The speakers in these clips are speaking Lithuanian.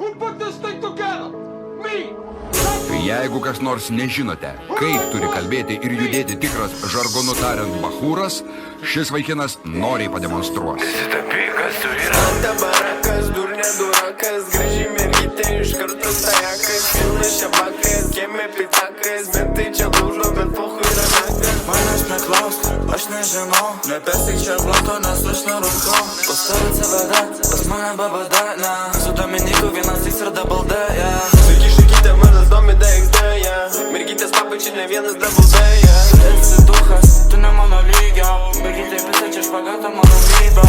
Who put this thing together? Me! Jeigu kas nors nežinote, kaip turi kalbėti ir judėti tikras žargonu tariant bachūras, šis vaikinas noriai pademonstruos. Tapikas turi randa barakas, durnė durakas, graži mergytė iš karto stajakas, pilna šabakas, kieme pitakas, bet tai čia lūžo, bet pohui ranakas. Manęs neklausk, aš nežinau, nepesik čia blanko, nes aš nerūkau. Pas tave CVD, pas mane BBD, ne, su Dominiku vienas X ir double D, yeah. Sveiki šakytė, manas domi DXD, yeah. Mergytės papačiai ne vienas double D, yeah. Tu esi duchas, tu ne mano lygio, mergytė pisa čia špagatą mano lybio.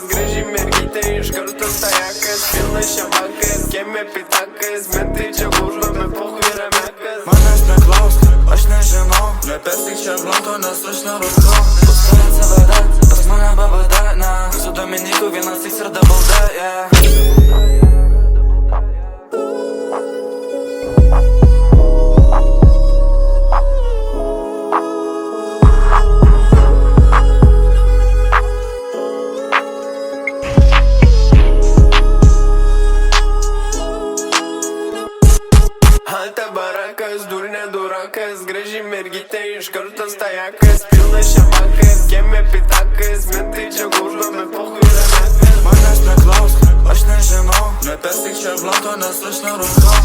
Graži mergytė iš karto stajakas, pilna šabakas, kieme pitakas, bet tai čia lūžo, bet pohui ranakas. Manęs neklausk, aš nežinau, nepesik čia blanko, nes aš nerūkau. Pas tave CVD, pas mane BBD, ne, su Dominiku vienas X ir double D, yeah. Barakas, durnė durakas, graži mergytė iš karto stajakas, pilna šabakas, kieme pitakas, bet tai čia lūžo, bet pohui ranakas. Manęs neklausk, aš nežinau, nepesik čia blanko, nes aš nerūkau.